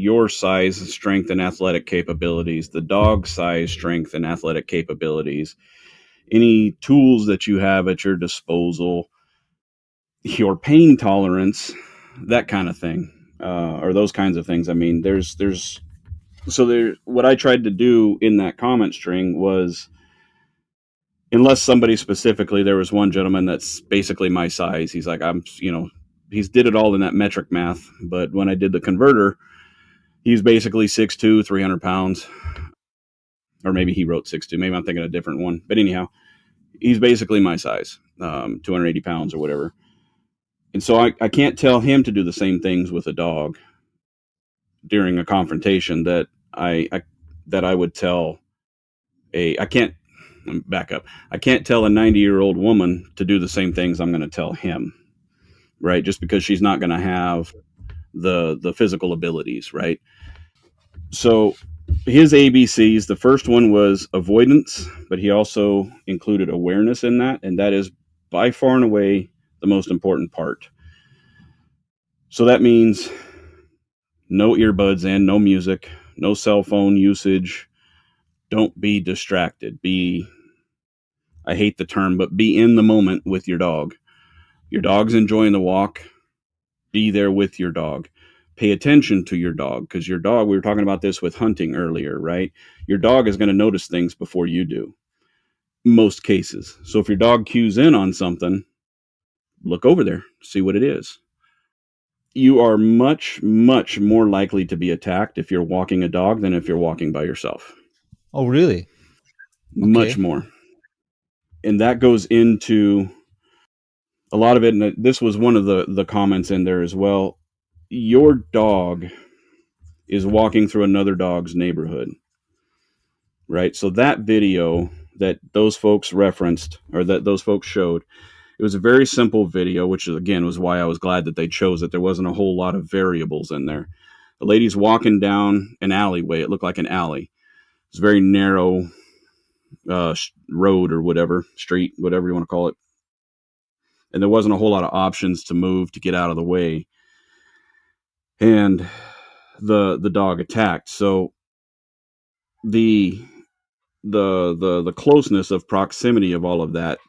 your size, strength, and athletic capabilities, the dog's size, strength, and athletic capabilities, any tools that you have at your disposal, your pain tolerance, that kind of thing, or those kinds of things. I mean, what I tried to do in that comment string was, unless somebody specifically, there was one gentleman that's basically my size. He's like, he's did it all in that metric math. But when I did the converter, he's basically 6'2", 300 pounds. Or maybe he wrote 6'2". Maybe I'm thinking a different one. But anyhow, he's basically my size, 280 pounds or whatever. And so I can't tell him to do the same things with a dog during a confrontation that I would tell I can't back up. I can't tell a 90-year-old woman to do the same things I'm going to tell him, right? Just because she's not going to have the physical abilities, right? So his ABCs, the first one was avoidance, but he also included awareness in that, and that is by far and away the most important part. So that means no earbuds in, no music, no cell phone usage. Don't be distracted. I hate the term, but be in the moment with your dog. Your dog's enjoying the walk. Be there with your dog. Pay attention to your dog, because your dog, we were talking about this with hunting earlier, right? Your dog is going to notice things before you do, most cases. So if your dog cues in on something, look over there, see what it is. You are much, much more likely to be attacked if you're walking a dog than if you're walking by yourself. Oh, really? Much Okay. more. And that goes into a lot of it. And this was one of the comments in there as well. Your dog is walking through another dog's neighborhood, right? So that video that those folks referenced, or that those folks showed, it was a very simple video, which again was why I was glad that they chose it. There wasn't a whole lot of variables in there. The lady's walking down an alleyway. It looked like an alley. It's a very narrow road or whatever, street, whatever you want to call it. And there wasn't a whole lot of options to move to get out of the way. And the dog attacked. So the closeness of proximity of all of that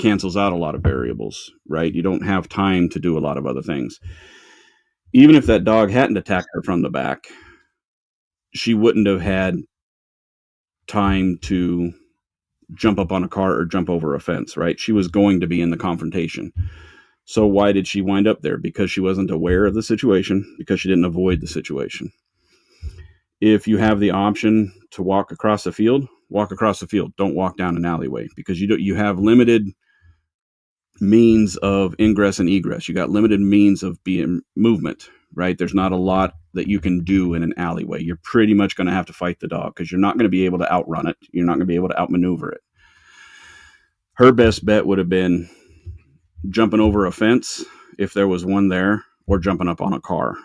cancels out a lot of variables, right? You don't have time to do a lot of other things. Even if that dog hadn't attacked her from the back, she wouldn't have had time to jump up on a car or jump over a fence, right? She was going to be in the confrontation. So why did she wind up there? Because she wasn't aware of the situation, because she didn't avoid the situation. If you have the option to walk across the field, walk across the field. Don't walk down an alleyway, because you have limited means of ingress and egress. You got limited means of being movement, right? There's not a lot that you can do in an alleyway. You're pretty much going to have to fight the dog, because you're not going to be able to outrun it. You're not going to be able to outmaneuver it. Her best bet would have been jumping over a fence, if there was one there, or jumping up on a car.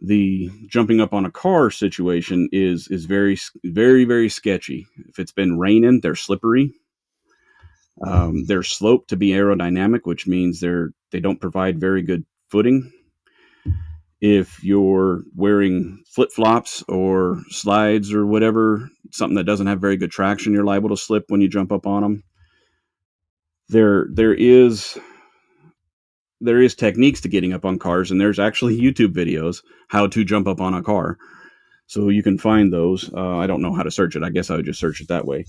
The jumping up on a car situation is very, very, very sketchy. If it's been raining, they're slippery. They're sloped to be aerodynamic, which means they don't provide very good footing. If you're wearing flip-flops or slides or whatever, something that doesn't have very good traction, you're liable to slip when you jump up on them. There is techniques to getting up on cars, and there's actually YouTube videos how to jump up on a car. So you can find those. I don't know how to search it. I guess I would just search it that way.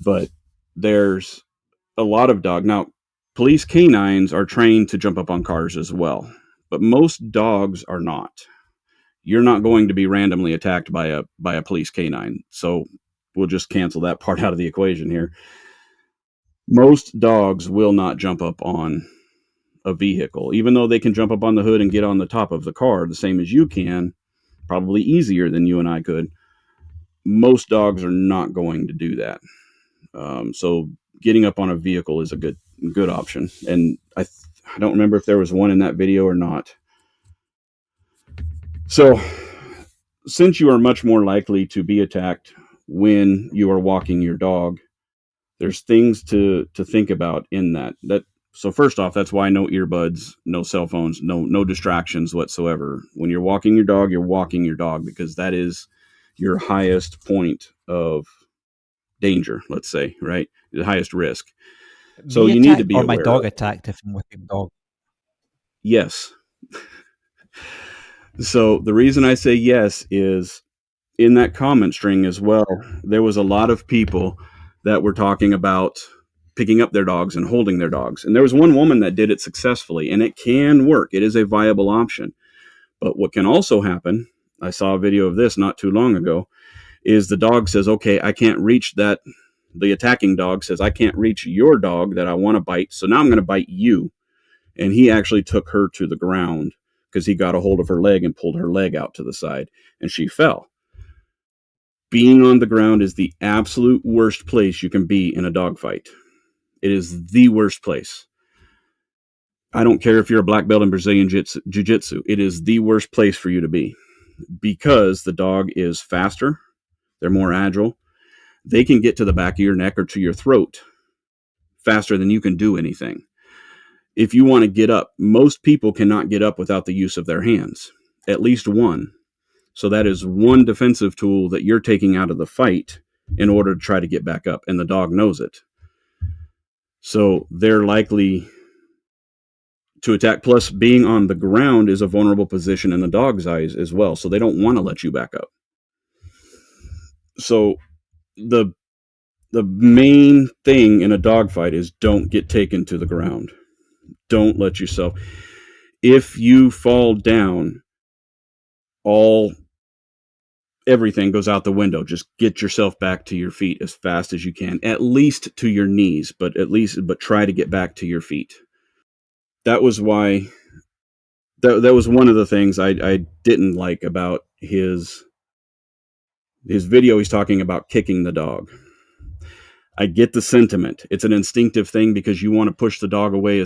But there's a lot of dog. Now, police canines are trained to jump up on cars as well, but most dogs are not. You're not going to be randomly attacked by a police canine. So we'll just cancel that part out of the equation here. Most dogs will not jump up on a vehicle, even though they can jump up on the hood and get on the top of the car the same as you can, probably easier than you and I could. Most dogs are not going to do that. So getting up on a vehicle is a good option. And I don't remember if there was one in that video or not. So since you are much more likely to be attacked when you are walking your dog, there's things to think about in that So first off, that's why no earbuds, no cell phones, no distractions whatsoever. When you're walking your dog because that is your highest point of danger, let's say, right? The highest risk. So Me you need to attacked be or my aware dog of. attacked if I'm with the dog? Yes. So the reason I say yes is in that comment string as well, there was a lot of people that were talking about picking up their dogs and holding their dogs. And there was one woman that did it successfully, and it can work. It is a viable option. But what can also happen, I saw a video of this not too long ago, is the dog says, okay, I can't reach that. The attacking dog says, I can't reach your dog that I want to bite. So now I'm going to bite you. And he actually took her to the ground because he got a hold of her leg and pulled her leg out to the side, and she fell. Being on the ground is the absolute worst place you can be in a dogfight. It is the worst place. I don't care if you're a black belt in Brazilian jiu-jitsu. It is the worst place for you to be because the dog is faster. They're more agile. They can get to the back of your neck or to your throat faster than you can do anything. If you want to get up, most people cannot get up without the use of their hands, at least one. So that is one defensive tool that you're taking out of the fight in order to try to get back up, and the dog knows it. So they're likely to attack. Plus, being on the ground is a vulnerable position in the dog's eyes as well. So they don't want to let you back up. So the main thing in a dogfight is don't get taken to the ground. Don't let yourself. If you fall down, everything goes out the window. Just get yourself back to your feet as fast as you can, at least to your knees, but try to get back to your feet. That was why that was one of the things I didn't like about his video. He's talking about kicking the dog. I get the sentiment. It's an instinctive thing because you want to push the dog away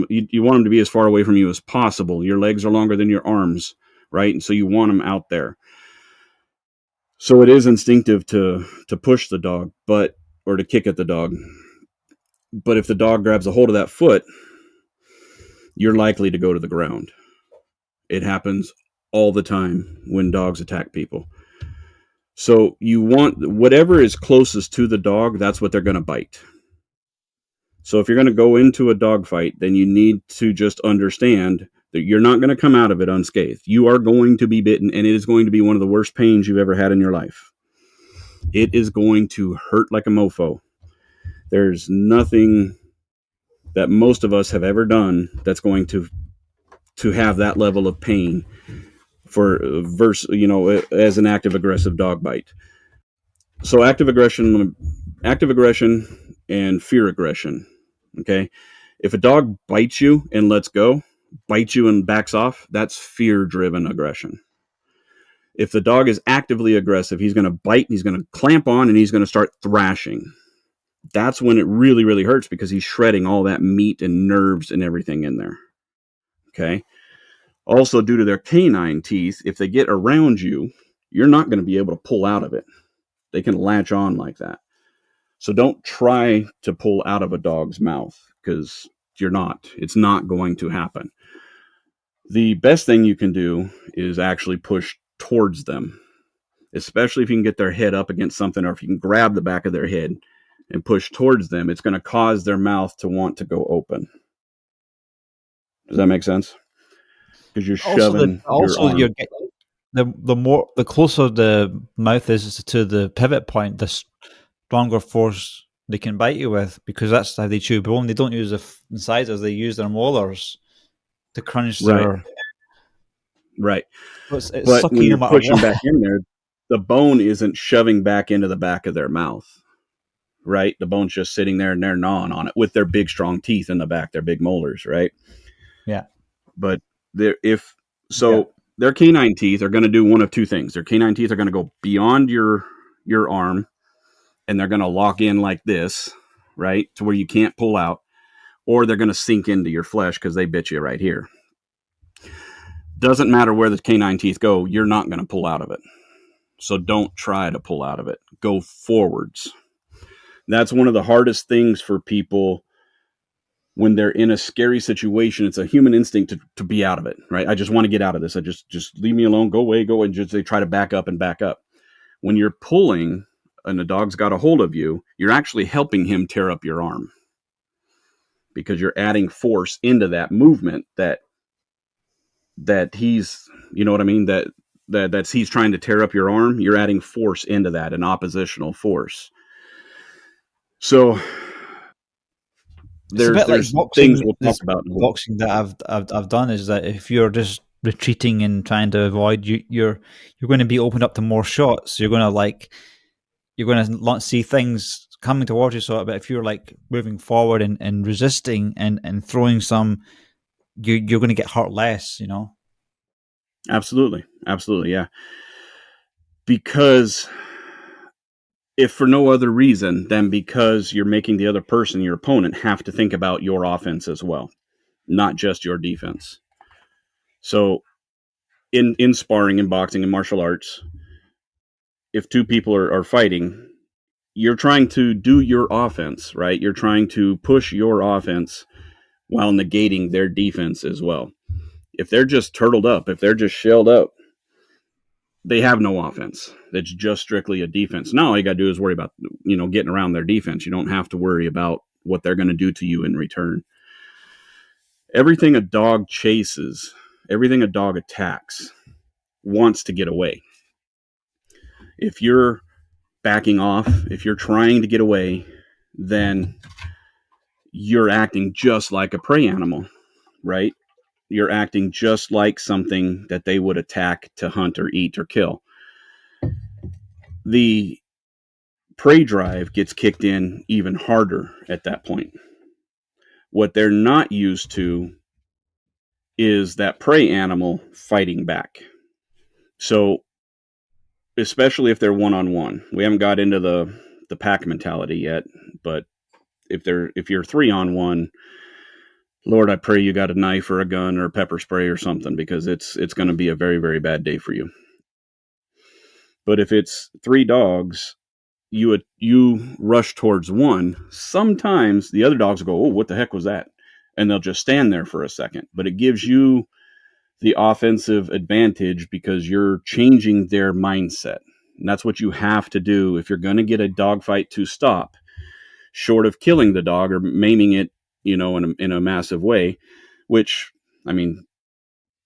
you want him to be as far away from you as possible. Your legs are longer than your arms, right? And so you want him out there. So it is instinctive to push the dog, or to kick at the dog. But if the dog grabs a hold of that foot, you're likely to go to the ground. It happens all the time when dogs attack people. So you want whatever is closest to the dog, that's what they're going to bite. So if you're going to go into a dog fight, then you need to just understand that you're not going to come out of it unscathed. You are going to be bitten, and it is going to be one of the worst pains you've ever had in your life. It is going to hurt like a mofo. There's nothing that most of us have ever done that's going to have that level of pain as an active aggressive dog bite. So active aggression and fear aggression. Okay. If a dog bites you and lets go, bites you and backs off, that's fear driven aggression. If the dog is actively aggressive, he's going to bite, he's going to clamp on, and he's going to start thrashing. That's when it really, really hurts because he's shredding all that meat and nerves and everything in there. Okay. Also, due to their canine teeth, if they get around you, you're not going to be able to pull out of it. They can latch on like that. So don't try to pull out of a dog's mouth because you're not. It's not going to happen. The best thing you can do is actually push towards them, especially if you can get their head up against something, or if you can grab the back of their head and push towards them. It's going to cause their mouth to want to go open. Does that make sense? Because you're shoving your Also arm. the closer the mouth is to the pivot point, the stronger force they can bite you with, because that's how they chew bone. They don't use the incisors; they use their molars to crunch Right, their. right. It's But when sucky no you're matter pushing what. back in there, the bone isn't shoving back into the back of their mouth, right? The bone's just sitting there and they're gnawing on it with their big, strong teeth in the back, their big molars, right? Yeah, But they're, if yeah, so, their canine teeth are going to do one of two things. Their canine teeth are going to go beyond your arm, and they're going to lock in like this, right, to where you can't pull out, or they're going to sink into your flesh because they bit you right here. Doesn't matter where the canine teeth go, you're not going to pull out of it. So don't try to pull out of it. Go forwards. That's one of the hardest things for people when they're in a scary situation, it's a human instinct to be out of it, right? I just want to get out of this. I just leave me alone, go away, go, and just they try to back up and back up. When you're pulling and the dog's got a hold of you, you're actually helping him tear up your arm because you're adding force into that movement that he's, you know what I mean? That's he's trying to tear up your arm. You're adding force into that, an oppositional force. So It's a bit like there's things boxing. we'll talk This about. boxing that I've done is that if you're just retreating and trying to avoid, you're going to be opened up to more shots. You're going to see things coming towards you. So, but if you're like moving forward and resisting and throwing some, you're going to get hurt less. You know. Absolutely, yeah. Because if for no other reason than because you're making the other person, your opponent, have to think about your offense as well, not just your defense. So in sparring, in boxing, in martial arts, if two people are fighting, you're trying to do your offense, right? You're trying to push your offense while negating their defense as well. If they're just turtled up, if they're just shelled up, they have no offense. It's just strictly a defense. Now all you got to do is worry about, getting around their defense. You don't have to worry about what they're going to do to you in return. Everything a dog chases, everything a dog attacks, wants to get away. If you're backing off, if you're trying to get away, then you're acting just like a prey animal, right? You're acting just like something that they would attack to hunt or eat or kill. The prey drive gets kicked in even harder at that point. What they're not used to is that prey animal fighting back. So, especially if they're one-on-one, we haven't got into the pack mentality yet, but if you're 3-on-1, Lord, I pray you got a knife or a gun or a pepper spray or something, because it's going to be a very, very bad day for you. But if it's 3 dogs, you rush towards one, sometimes the other dogs will go, oh, what the heck was that? And they'll just stand there for a second. But it gives you the offensive advantage because you're changing their mindset. And that's what you have to do if you're going to get a dog fight to stop, short of killing the dog or maiming it, in a massive way, which, I mean,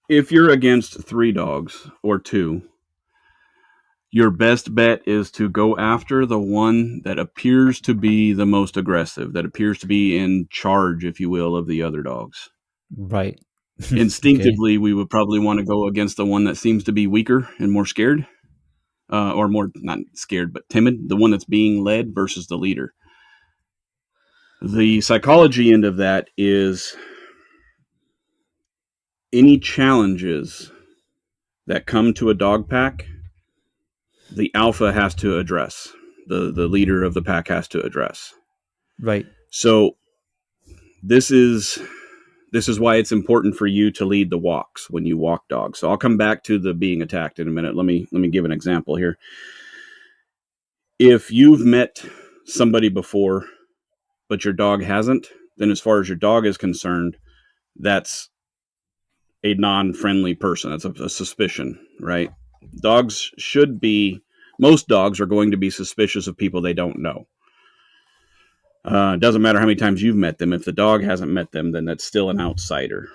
if you're against 3 dogs or 2, your best bet is to go after the one that appears to be the most aggressive, that appears to be in charge, if you will, of the other dogs. Right. Instinctively, we would probably want to go against the one that seems to be weaker and more scared, or more, not scared, but timid, the one that's being led versus the leader. The psychology end of that is any challenges that come to a dog pack, the alpha has to address. The leader of the pack has to address. Right. So this is why it's important for you to lead the walks when you walk dogs. So I'll come back to the being attacked in a minute. Let me give an example here. If you've met somebody before, but your dog hasn't, then as far as your dog is concerned, that's a non-friendly person. That's a suspicion, right? Most dogs are going to be suspicious of people they don't know. It doesn't matter how many times you've met them. If the dog hasn't met them, then that's still an outsider.